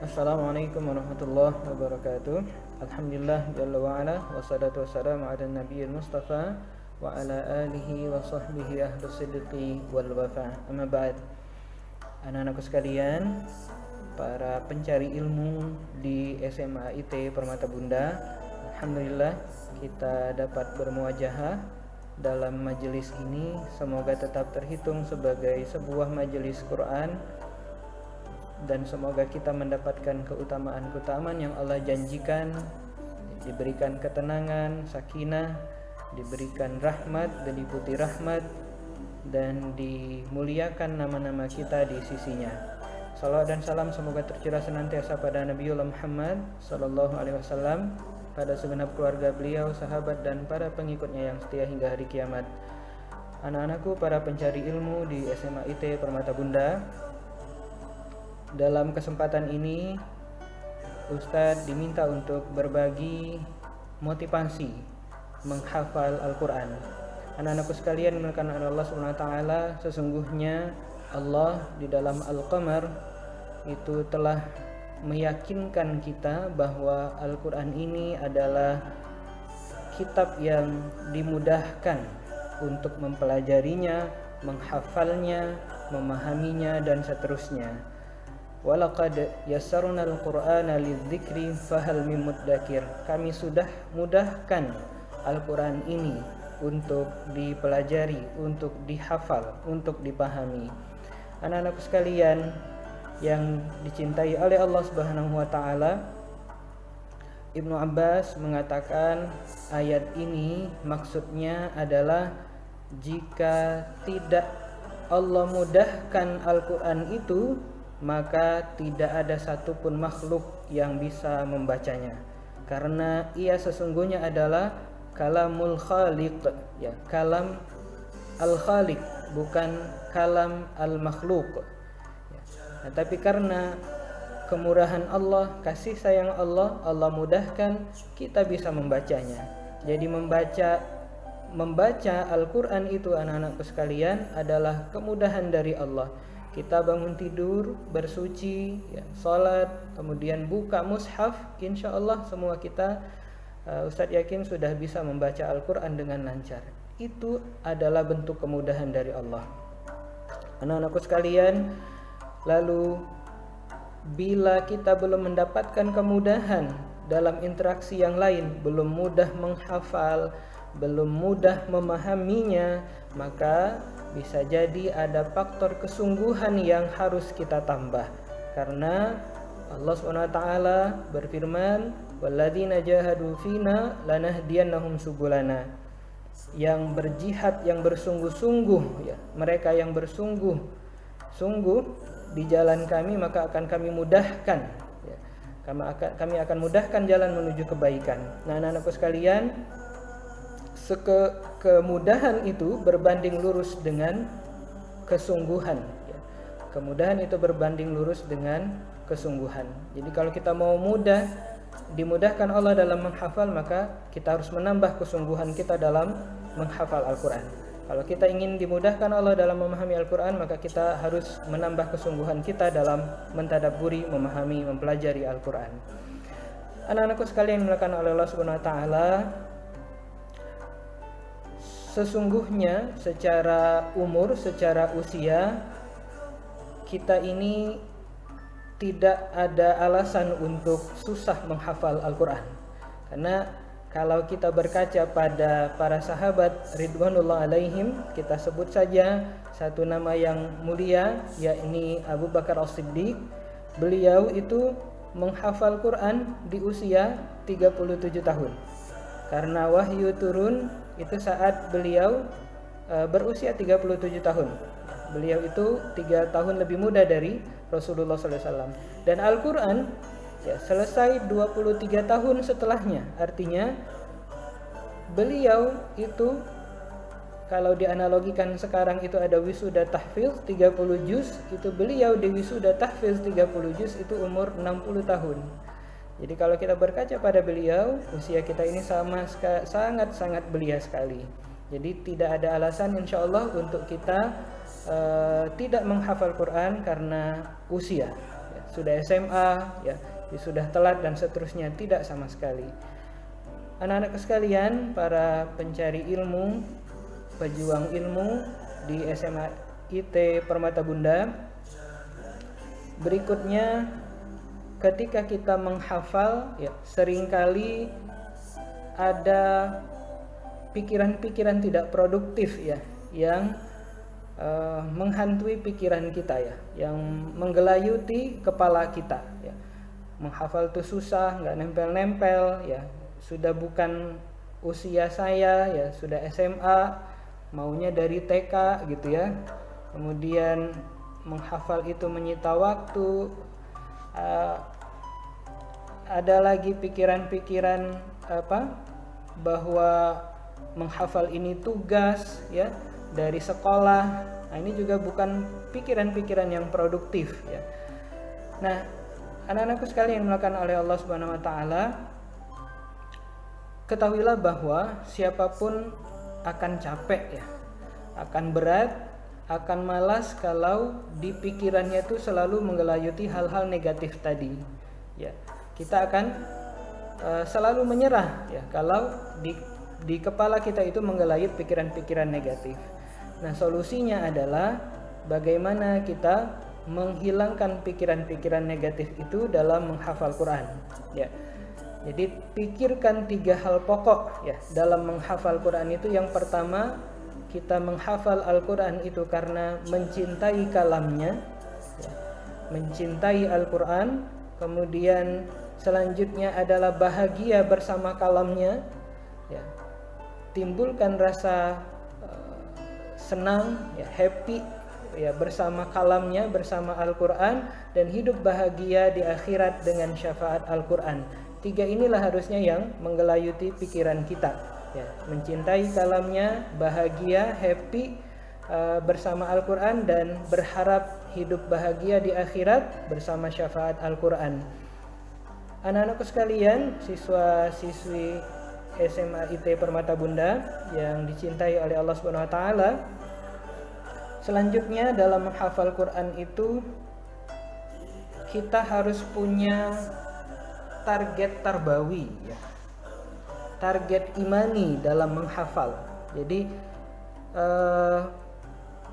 Assalamualaikum warahmatullahi wabarakatuh. Alhamdulillah jalla wa ala wassalatu wassalamu ala nabiyil mustafa wa ala alihi wa sahbihi ahlus sidqi wal wafa. Amma ba'd. Anak-anakku sekalian, para pencari ilmu di SMA IT Permata Bunda, alhamdulillah kita dapat bermuajahah dalam majelis ini. Semoga tetap terhitung sebagai sebuah majelis Quran dan semoga kita mendapatkan keutamaan-keutamaan yang Allah janjikan, diberikan ketenangan, sakinah, diberikan rahmat, diliputi rahmat, dan dimuliakan nama-nama kita di sisinya. Salawat dan salam semoga tercurah senantiasa pada Nabiullah Muhammad sallallahu alaihi wasallam, pada segenap keluarga beliau, sahabat, dan para pengikutnya yang setia hingga hari kiamat. Anak-anakku, para pencari ilmu di SMA IT Permata Bunda, dalam kesempatan ini Ustadz diminta untuk berbagi motivasi menghafal Al-Quran. Anak-anakku sekalian dimuliakan oleh Allah SWT, sesungguhnya Allah di dalam Al-Qamar itu telah meyakinkan kita bahwa Al-Quran ini adalah kitab yang dimudahkan untuk mempelajarinya, menghafalnya, memahaminya, dan seterusnya. Walaqad yassarnal Qur'ana lidzikri fahal mim muddakir. Kami sudah mudahkan Al-Quran ini untuk dipelajari, untuk dihafal, untuk dipahami. Anak-anakku sekalian yang dicintai oleh Allah Subhanahu wa taala, Ibnu Abbas mengatakan ayat ini maksudnya adalah jika tidak Allah mudahkan Al-Quran itu, maka tidak ada satupun makhluk yang bisa membacanya, karena ia sesungguhnya adalah kalamul khaliq, ya, kalam al-khaliq, bukan kalam al-makhluk, ya. Nah, tapi karena kemurahan Allah, kasih sayang Allah, Allah mudahkan kita bisa membacanya. Jadi membaca Al-Quran itu, anak-anakku sekalian, adalah kemudahan dari Allah. Kita bangun tidur, bersuci, ya, sholat, kemudian buka mushaf, insya Allah semua kita, Ustadz yakin sudah bisa membaca Al-Quran dengan lancar. Itu adalah bentuk kemudahan dari Allah. Anak-anakku sekalian, lalu bila kita belum mendapatkan kemudahan dalam interaksi yang lain, belum mudah menghafal, belum mudah memahaminya, maka bisa jadi ada faktor kesungguhan yang harus kita tambah. Karena Allah SWT berfirman, walladzina jahadu fina lanahdiyannahum subulana. Yang berjihad, yang bersungguh-sungguh, ya, mereka yang bersungguh-sungguh di jalan kami, maka akan kami mudahkan, ya. Kami akan mudahkan jalan menuju kebaikan. Nah, anak-anakku sekalian, kemudahan itu berbanding lurus dengan kesungguhan, ya. Kemudahan itu berbanding lurus dengan kesungguhan. Jadi kalau kita mau dimudahkan Allah dalam menghafal, maka kita harus menambah kesungguhan kita dalam menghafal Al-Quran. Kalau kita ingin dimudahkan Allah dalam memahami Al-Quran, maka kita harus menambah kesungguhan kita dalam mentadabburi, memahami, mempelajari Al-Quran. Anak-anakku sekalian dimuliakan oleh Allah Subhanahu wa taala, sesungguhnya secara umur, secara usia, kita ini tidak ada alasan untuk susah menghafal Al-Quran. Karena kalau kita berkaca pada para sahabat ridwanullah alaihim, kita sebut saja satu nama yang mulia, yakni Abu Bakar As-Siddiq. Beliau itu menghafal Quran di usia 37 tahun. Karena wahyu turun itu saat beliau berusia 37 tahun. Beliau itu 3 tahun lebih muda dari Rasulullah SAW. Dan Al-Quran, ya, selesai 23 tahun setelahnya. Artinya beliau itu, kalau dianalogikan sekarang itu ada wisuda tahfiz 30 juz, itu beliau di wisuda tahfiz 30 juz itu umur 60 tahun. Jadi kalau kita berkaca pada beliau, usia kita ini sangat-sangat belia sekali. Jadi tidak ada alasan insya Allah untuk kita tidak menghafal Quran karena usia. sudah SMA, ya, sudah telat dan seterusnya. Tidak sama sekali. Anak-anak sekalian, para pencari ilmu, pejuang ilmu di SMA IT Permata Bunda, berikutnya ketika kita menghafal, ya, seringkali ada pikiran-pikiran tidak produktif, ya, yang menghantui pikiran kita, ya, yang menggelayuti kepala kita, ya. Menghafal itu susah, nggak nempel-nempel, ya. Sudah bukan usia saya, ya, sudah SMA, maunya dari TK gitu, ya. Kemudian menghafal itu menyita waktu. Ada lagi pikiran-pikiran bahwa menghafal ini tugas, ya, dari sekolah. Nah, ini juga bukan pikiran-pikiran yang produktif, ya. Nah, anak-anakku sekalian yang dimuliakan oleh Allah Subhanahu wa taala, ketahuilah bahwa siapapun akan capek, ya. Akan berat, akan malas kalau di pikirannya itu selalu menggelayuti hal-hal negatif tadi, ya. Kita akan selalu menyerah, ya, kalau di kepala kita itu menggelayut pikiran-pikiran negatif. Nah, solusinya adalah bagaimana kita menghilangkan pikiran-pikiran negatif itu dalam menghafal Quran, ya. Jadi pikirkan 3 hal pokok, ya, dalam menghafal Quran itu. Yang pertama, kita menghafal Al-Quran itu karena mencintai kalamnya, ya, mencintai Al-Quran. Kemudian selanjutnya adalah bahagia bersama kalamnya, ya. Timbulkan rasa senang, ya, happy, ya, bersama kalamnya, bersama Al-Quran, dan hidup bahagia di akhirat dengan syafaat Al-Quran. 3 inilah harusnya yang menggelayuti pikiran kita, ya. Mencintai kalamnya, bahagia, happy bersama Al-Quran, dan berharap hidup bahagia di akhirat bersama syafaat Al-Quran. Anak-anakku sekalian, siswa-siswi SMA IT Permata Bunda yang dicintai oleh Allah Subhanahu wa taala, selanjutnya dalam menghafal Quran itu kita harus punya target tarbawi, ya. Target imani dalam menghafal. Jadi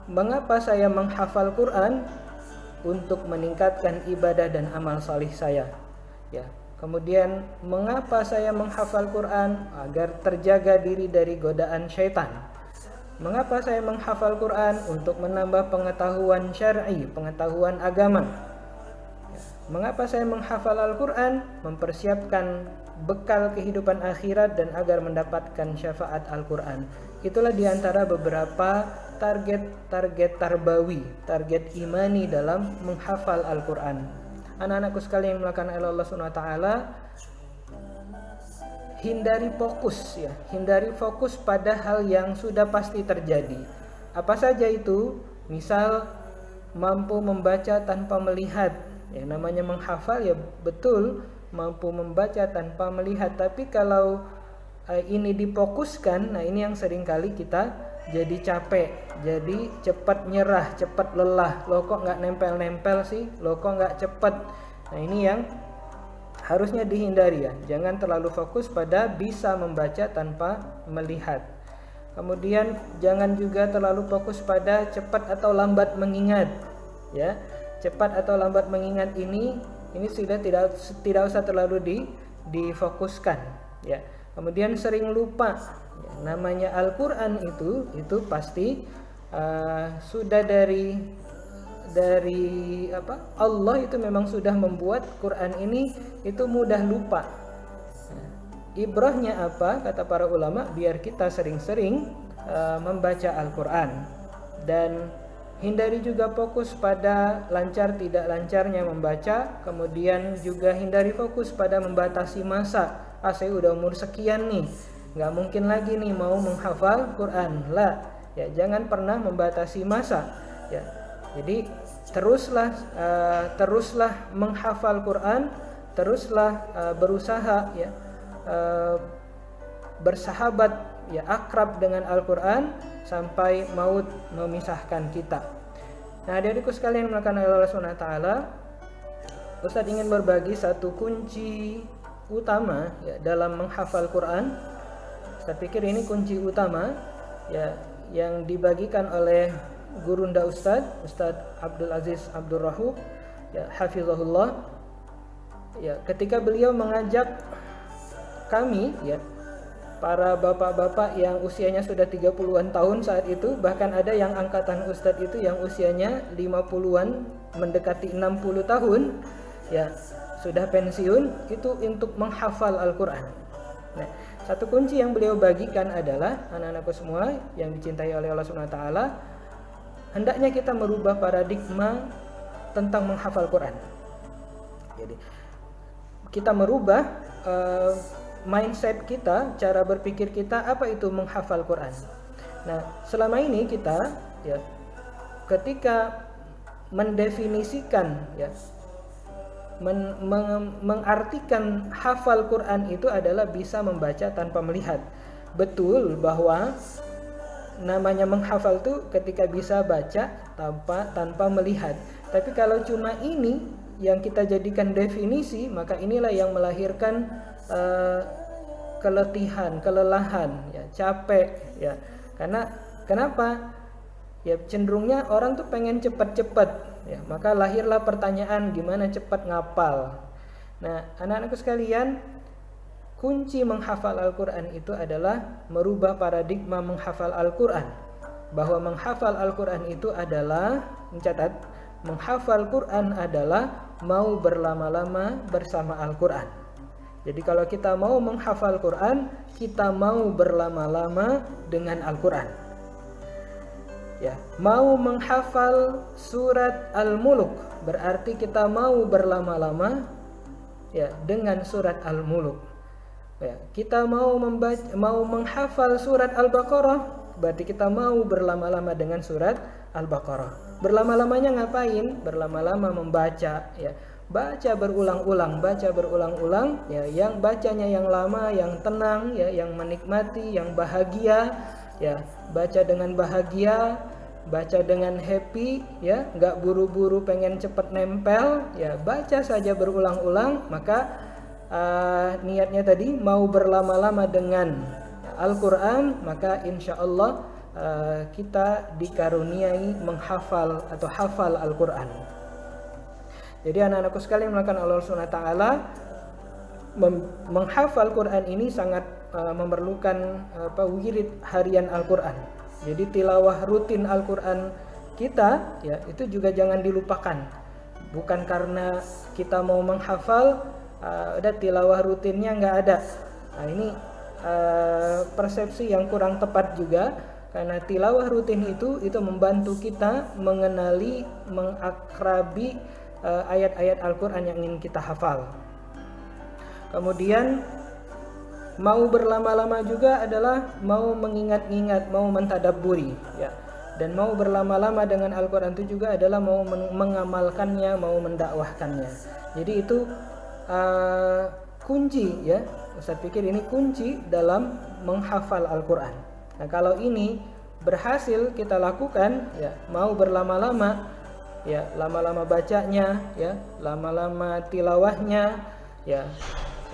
mengapa saya menghafal Quran? Untuk meningkatkan ibadah dan amal salih saya, ya. Kemudian mengapa saya menghafal Quran? Agar terjaga diri dari godaan syaitan. Mengapa saya menghafal Quran? Untuk menambah pengetahuan syar'i, pengetahuan agama. Mengapa saya menghafal Al-Quran? Mempersiapkan bekal kehidupan akhirat dan agar mendapatkan syafaat Al-Quran. Itulah diantara beberapa target tarbawi, target imani dalam menghafal Al-Quran. Anak-anakku sekalian yang melakukan Allah Subhanahu wa taala, hindari fokus, ya. Hindari fokus pada hal yang sudah pasti terjadi. Apa saja itu? Misal mampu membaca tanpa melihat. Ya, namanya menghafal, ya, betul mampu membaca tanpa melihat. Tapi kalau ini difokuskan, nah ini yang seringkali kita jadi capek, jadi cepat nyerah, cepat lelah. Loh kok nggak nempel-nempel sih? Loh kok nggak cepat? Nah, ini yang harusnya dihindari, ya. Jangan terlalu fokus pada bisa membaca tanpa melihat. Kemudian jangan juga terlalu fokus pada cepat atau lambat mengingat, ya. Cepat atau lambat mengingat ini sudah tidak usah terlalu difokuskan, ya. Kemudian sering lupa, ya. Namanya Al-Quran itu pasti sudah dari Allah itu memang sudah membuat Quran ini itu mudah lupa. Ibrahnya apa? Kata para ulama, biar kita sering-sering membaca Al-Quran. Dan hindari juga fokus pada lancar tidak lancarnya membaca. Kemudian juga hindari fokus pada membatasi masa. Saya udah umur sekian nih, nggak mungkin lagi nih mau menghafal Quran. Lah, ya, jangan pernah membatasi masa, ya. Jadi teruslah menghafal Quran, teruslah berusaha, ya, bersahabat, ya, akrab dengan Al-Quran sampai maut memisahkan kita. Nah, adik-adikku sekalian melakukan Allah Subhanahu wa taala, Ustadz ingin berbagi satu kunci utama ya dalam menghafal Quran. Saya pikir ini kunci utama ya yang dibagikan oleh gurunda Ustadz Abdul Aziz Abdul Rahuf ya hafizahullah. Ya, ketika beliau mengajak kami ya para bapak-bapak yang usianya sudah 30-an tahun saat itu, bahkan ada yang angkatan Ustadz itu yang usianya 50-an mendekati 60 tahun ya sudah pensiun, itu untuk menghafal Al-Quran. Nah, satu kunci yang beliau bagikan adalah, anak-anakku semua yang dicintai oleh Allah Subhanahu wa taala, hendaknya kita merubah paradigma tentang menghafal Quran. Jadi kita merubah mindset kita, cara berpikir kita, apa itu menghafal Quran. Nah, selama ini kita ya ketika mendefinisikan ya mengartikan hafal Quran itu adalah bisa membaca tanpa melihat. Betul bahwa namanya menghafal itu ketika bisa baca tanpa melihat. Tapi kalau cuma ini yang kita jadikan definisi, maka inilah yang melahirkan kelelahan, ya, capek, ya. Karena kenapa? Ya cenderungnya orang tuh pengen cepat-cepat, ya. Maka lahirlah pertanyaan gimana cepat ngapal. Nah, anak-anakku sekalian, kunci menghafal Al-Quran itu adalah merubah paradigma menghafal Al-Quran. Bahwa menghafal Al-Quran itu adalah, mencatat, menghafal Quran adalah mau berlama-lama bersama Al-Quran. Jadi kalau kita mau menghafal Quran, kita mau berlama-lama dengan Al-Quran. Ya, mau menghafal surat Al-Muluk berarti kita mau berlama-lama ya dengan surat Al-Muluk. Ya, kita mau menghafal surat Al-Baqarah berarti kita mau berlama-lama dengan surat Al-Baqarah. Berlama-lamanya ngapain? Berlama-lama membaca ya. Baca berulang-ulang ya, yang bacanya yang lama, yang tenang ya, yang menikmati, yang bahagia ya, baca dengan bahagia, baca dengan happy ya, enggak buru-buru pengen cepat nempel ya, baca saja berulang-ulang. Maka niatnya tadi mau berlama-lama dengan Al-Quran, maka insyaallah kita dikaruniai menghafal atau hafal Al-Quran. Jadi anak-anakku sekalian melakukan Allah Subhanahu wa taala, menghafal Quran ini sangat memerlukan wirid harian Al-Quran. Jadi tilawah rutin Al-Quran kita ya itu juga jangan dilupakan. Bukan karena kita mau menghafal ada tilawah rutinnya nggak ada. Nah, ini persepsi yang kurang tepat juga, karena tilawah rutin itu membantu kita mengenali, mengakrabi ayat-ayat Al-Quran yang ingin kita hafal. Kemudian mau berlama-lama juga adalah mau mengingat-ingat, mau mentadabburi ya. Dan mau berlama-lama dengan Al-Quran itu juga adalah mau mengamalkannya, mau mendakwahkannya. Jadi itu kunci ya. Ustaz pikir ini kunci dalam menghafal Al-Quran. Nah, kalau ini berhasil kita lakukan ya, mau berlama-lama ya, lama-lama bacanya ya, lama-lama tilawahnya ya,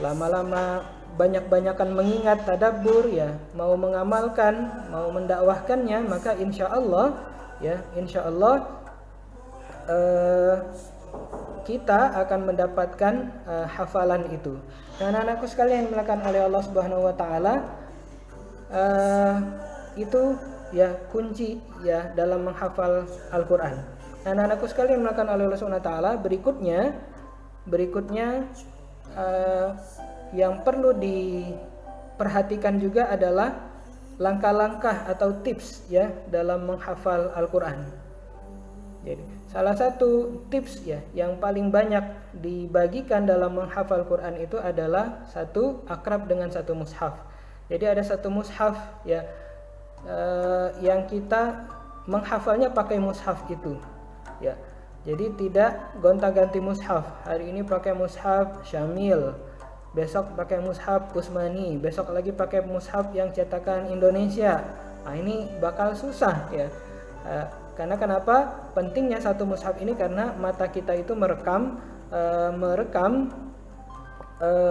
lama-lama banyak-banyakan mengingat, tadabbur ya, mau mengamalkan, mau mendakwahkannya, maka insyaallah ya, insyaallah kita akan mendapatkan hafalan itu. Dan anak-anakku sekalian yang dimuliakan oleh Allah Subhanahu wa taala, itu ya kunci ya dalam menghafal Al-Qur'an. Anak-anakku sekalian melakukan oleh Allah Subhanahu wa taala, berikutnya yang perlu diperhatikan juga adalah langkah-langkah atau tips ya dalam menghafal Al-Qur'an. Jadi, salah satu tips ya yang paling banyak dibagikan dalam menghafal Quran itu adalah satu, akrab dengan satu mushaf. Jadi ada satu mushaf ya yang kita menghafalnya pakai mushaf itu. Ya, jadi tidak gonta-ganti mushaf. Hari ini pakai mushaf Syamil, besok pakai mushaf Usmani, besok lagi pakai mushaf yang cetakan Indonesia. Nah, ini bakal susah ya. Karena kenapa? Pentingnya satu mushaf ini karena mata kita itu merekam merekam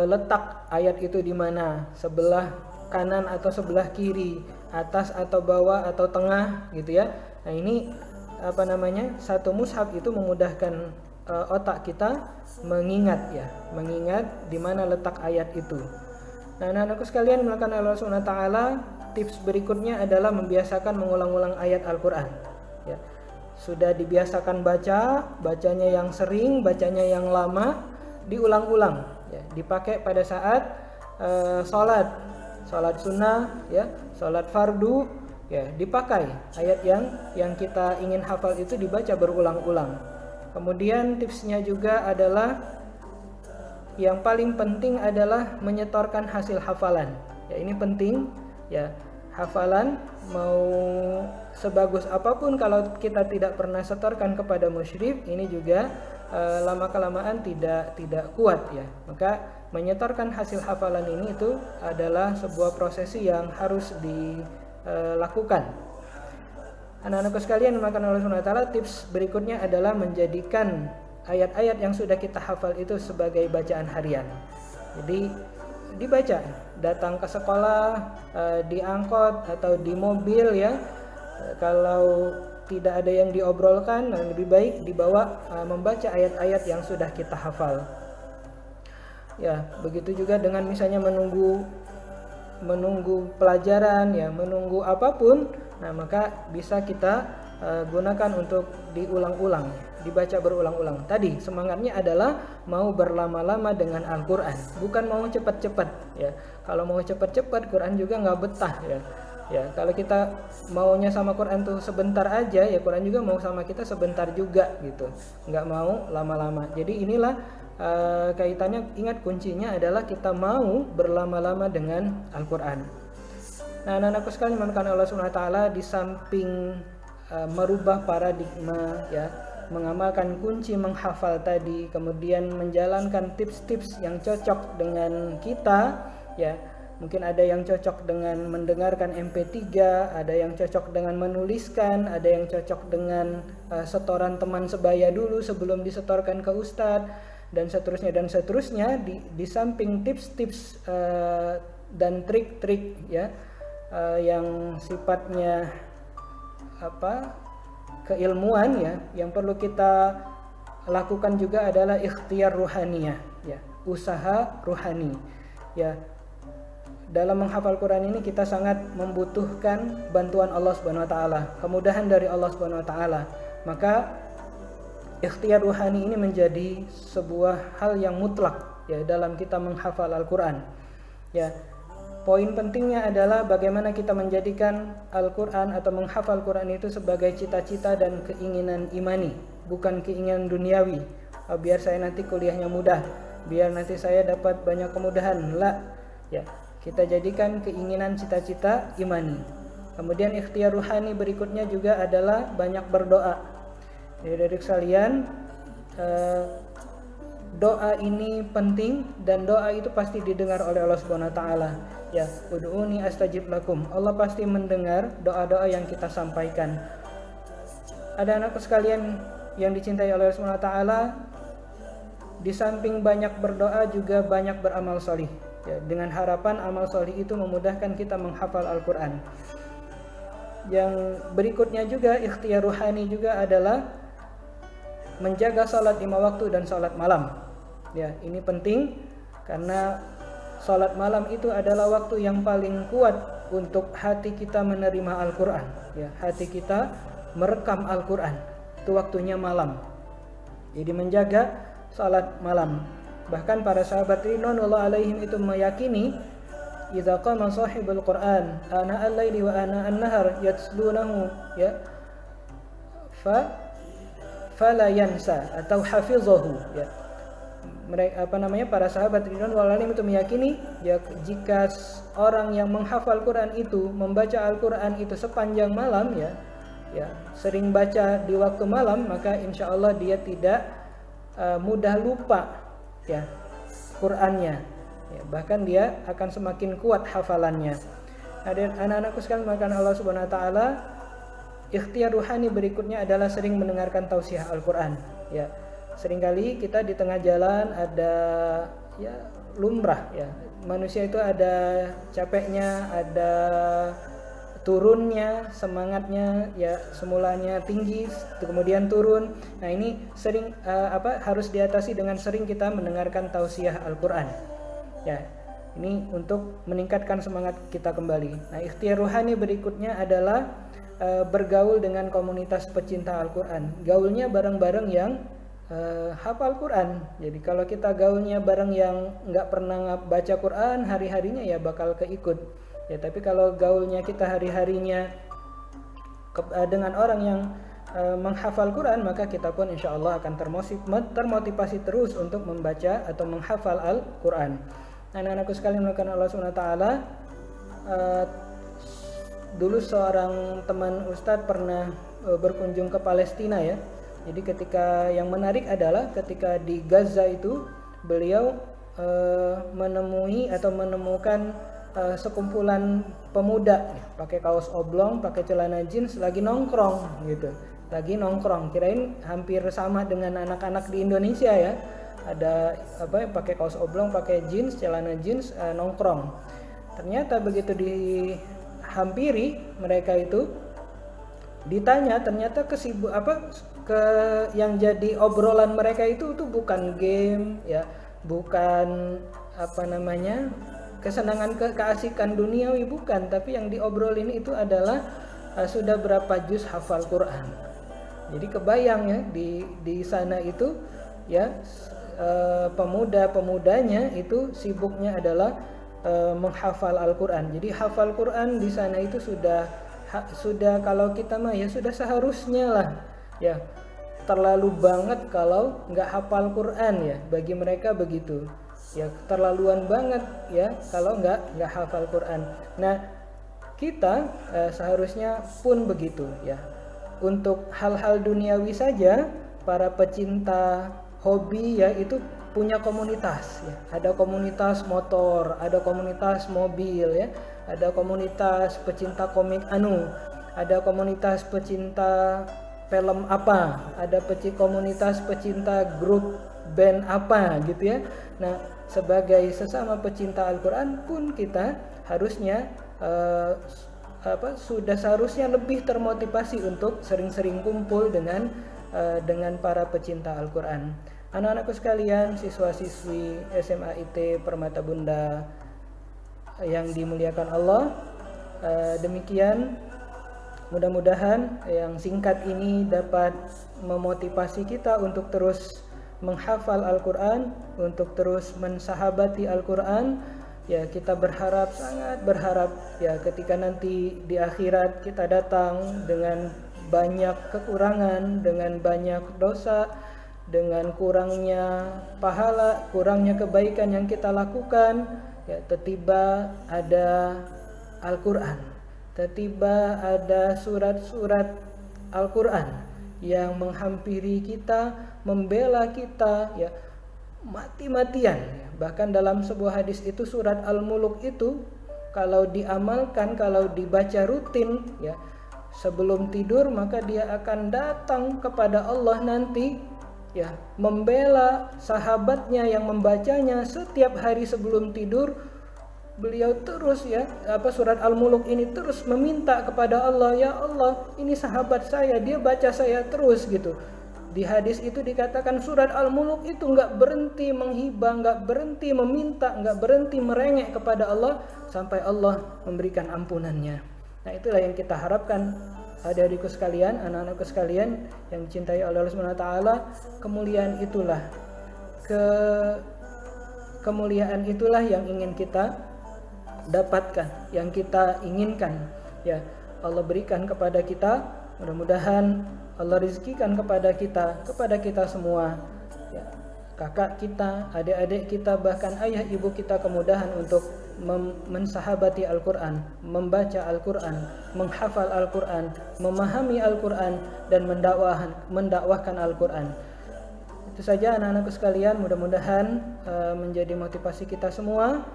letak ayat itu di mana, sebelah kanan atau sebelah kiri, atas atau bawah atau tengah gitu ya. Nah ini satu mushaf itu memudahkan otak kita mengingat di mana letak ayat itu. Nah, anak-anakku sekalian melakukan Allah Subhanahu wa taala, tips berikutnya adalah membiasakan mengulang-ulang ayat Al-Qur'an. Ya. Sudah dibiasakan bacanya yang sering, bacanya yang lama, diulang-ulang ya, dipakai pada saat salat sunnah ya, salat fardu ya, dipakai ayat yang kita ingin hafal itu dibaca berulang-ulang. Kemudian tipsnya juga adalah yang paling penting adalah menyetorkan hasil hafalan. Ya, ini penting ya. Hafalan mau sebagus apapun kalau kita tidak pernah setorkan kepada musyrif, ini juga lama kelamaan tidak kuat ya. Maka menyetorkan hasil hafalan ini itu adalah sebuah prosesi yang harus dilakukan. Anak-anakku sekalian, maka Allah Subhanahu wa taala, tips berikutnya adalah menjadikan ayat-ayat yang sudah kita hafal itu sebagai bacaan harian. Jadi dibaca, datang ke sekolah, di angkot atau di mobil ya. Kalau tidak ada yang diobrolkan, lebih baik dibawa membaca ayat-ayat yang sudah kita hafal. Ya, begitu juga dengan misalnya menunggu pelajaran ya, menunggu apapun, nah maka bisa kita gunakan untuk diulang-ulang, dibaca berulang-ulang. Tadi semangatnya adalah mau berlama-lama dengan Al-Quran, bukan mau cepat-cepat ya. Kalau mau cepat-cepat, Quran juga nggak betah ya. Ya, kalau kita maunya sama Quran tuh sebentar aja, ya Quran juga mau sama kita sebentar juga gitu, nggak mau lama-lama. Jadi inilah kaitannya, ingat kuncinya adalah kita mau berlama-lama dengan Al-Quran. Nah, anak-anakku sekalian, maka Allah Subhanahu wa taala di samping merubah paradigma ya, mengamalkan kunci menghafal tadi, kemudian menjalankan tips-tips yang cocok dengan kita ya. Mungkin ada yang cocok dengan mendengarkan MP3, ada yang cocok dengan menuliskan, ada yang cocok dengan setoran teman sebaya dulu sebelum disetorkan ke ustadz, dan seterusnya. Di samping tips-tips dan trik-trik ya yang sifatnya keilmuan ya, yang perlu kita lakukan juga adalah ikhtiar ruhaniyah ya, usaha ruhani ya. Dalam menghafal Quran ini kita sangat membutuhkan bantuan Allah Subhanahu wa taala, kemudahan dari Allah Subhanahu wa taala. Maka ikhtiar ruhani ini menjadi sebuah hal yang mutlak ya dalam kita menghafal Al-Quran ya. Poin pentingnya adalah bagaimana kita menjadikan Al-Quran atau menghafal Quran itu sebagai cita-cita dan keinginan imani, bukan keinginan duniawi. Biar saya nanti kuliahnya mudah, biar nanti saya dapat banyak kemudahan. La, ya, kita jadikan keinginan cita-cita imani. Kemudian ikhtiar ruhani berikutnya juga adalah banyak berdoa. Jadi dari sekalian, doa ini penting, dan doa itu pasti didengar oleh Allah Subhanahu wa taala. Ya, ud'uni astajib lakum. Allah pasti mendengar doa-doa yang kita sampaikan. Ada anakku sekalian yang dicintai oleh Allah Subhanahu wa taala, di samping banyak berdoa juga banyak beramal solih. Ya, dengan harapan amal solih itu memudahkan kita menghafal Al-Quran. Yang berikutnya juga ikhtiar ruhani juga adalah menjaga salat 5 waktu dan salat malam. Ya, ini penting karena salat malam itu adalah waktu yang paling kuat untuk hati kita menerima Al-Quran. Ya, hati kita merekam Al-Quran. Itu waktunya malam. Jadi menjaga salat malam. Bahkan para sahabat ridwanullah alaihim itu meyakini, idza qama sahibul Quran ana al-laili wa ana an-nahar yatslunahu ya fala yansa atau hafizahu ya. Mereka para sahabat ridwanullah alaihim itu meyakini ya, jika orang yang menghafal Quran itu membaca Al-Quran itu sepanjang malam ya, sering baca di waktu malam, maka insya Allah dia tidak mudah lupa ya Qurannya ya, bahkan dia akan semakin kuat hafalannya. Dan anak-anakku sekalian, maka Allah Subhanahu wa taala, ikhtiar ruhani berikutnya adalah sering mendengarkan tausiah Al-Quran ya. Seringkali kita di tengah jalan ada ya lumrah ya. Manusia itu ada capeknya, ada turunnya, semangatnya ya, semulanya tinggi kemudian turun. Nah, ini sering harus diatasi dengan sering kita mendengarkan tausiah Al-Qur'an. Ya, ini untuk meningkatkan semangat kita kembali. Nah, ikhtiar ruhani berikutnya adalah bergaul dengan komunitas pecinta Al-Qur'an. Gaulnya bareng-bareng yang hafal Quran. Jadi kalau kita gaulnya bareng yang nggak pernah baca Quran, hari-harinya ya bakal keikut. Ya, tapi kalau gaulnya kita hari-harinya dengan orang yang menghafal Quran, maka kita pun insya Allah akan termotivasi terus untuk membaca atau menghafal Al-Quran. Nah, anak-anakku sekalian melakukan Allah SWT, dulu seorang teman Ustadz pernah berkunjung ke Palestina ya. Jadi ketika yang menarik adalah ketika di Gaza itu beliau menemukan sekumpulan pemuda ya, pakai kaos oblong, pakai celana jeans, lagi nongkrong gitu. Lagi nongkrong. Kirain hampir sama dengan anak-anak di Indonesia ya. Ada pakai kaos oblong, pakai jeans, celana jeans, nongkrong. Ternyata begitu dihampiri mereka itu ditanya, ternyata yang jadi obrolan mereka itu bukan game ya, bukan kesenangan keasikan duniawi, bukan, tapi yang diobrolin itu adalah sudah berapa juz hafal Quran. Jadi kebayang ya di sana itu ya pemuda-pemudanya itu sibuknya adalah menghafal Al-Quran. Jadi hafal Quran di sana itu sudah kalau kita mah ya sudah seharusnya lah ya, terlalu banget kalau nggak hafal Quran ya, bagi mereka begitu ya, terlaluan banget ya kalau nggak hafal Quran. Nah, kita seharusnya pun begitu ya. Untuk hal-hal duniawi saja para pecinta hobi ya itu punya komunitas ya. Ada komunitas motor, ada komunitas mobil ya, ada komunitas pecinta komik ada komunitas pecinta film apa, ada komunitas pecinta grup band apa gitu ya. Nah, sebagai sesama pecinta Al-Quran pun kita harusnya sudah seharusnya lebih termotivasi untuk sering-sering kumpul dengan para pecinta Al-Quran. Anak-anakku sekalian, siswa-siswi SMA IT Permata Bunda yang dimuliakan Allah, demikian mudah-mudahan yang singkat ini dapat memotivasi kita untuk terus menghafal Al-Quran, untuk terus mensahabati Al-Quran. Ya, kita sangat berharap ya ketika nanti di akhirat kita datang dengan banyak kekurangan, dengan banyak dosa, dengan kurangnya pahala, kurangnya kebaikan yang kita lakukan, ya tiba ada Al-Quran, tiba ada surat-surat Al-Quran yang menghampiri kita, membela kita ya mati-matian. Bahkan dalam sebuah hadis itu surat Al-Muluk itu kalau diamalkan, kalau dibaca rutin ya sebelum tidur, maka dia akan datang kepada Allah nanti ya membela sahabatnya yang membacanya setiap hari sebelum tidur. Beliau terus ya surat Al-Muluk ini terus meminta kepada Allah, ya Allah, ini sahabat saya, dia baca saya terus gitu. Di hadis itu dikatakan surat Al-Muluk itu nggak berhenti menghibah, nggak berhenti meminta, nggak berhenti merengek kepada Allah sampai Allah memberikan ampunannya. Nah, itulah yang kita harapkan adik-adikku sekalian, anak-anakku sekalian yang dicintai oleh Allah SWT. Kemuliaan itulah yang ingin kita dapatkan, yang kita inginkan ya Allah berikan kepada kita. Mudah-mudahan Allah rizkikan kepada kita semua ya, kakak kita, adik-adik kita, bahkan ayah ibu kita kemudahan untuk mensahabati Al-Quran, membaca Al-Quran, menghafal Al-Quran, memahami Al-Quran, dan mendakwahkan Al-Quran. Itu saja anak-anakku sekalian, mudah-mudahan menjadi motivasi kita semua.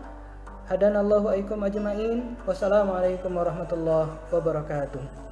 Hadanallahu aikum ajma'in. Wassalamualaikum warahmatullahi wabarakatuh.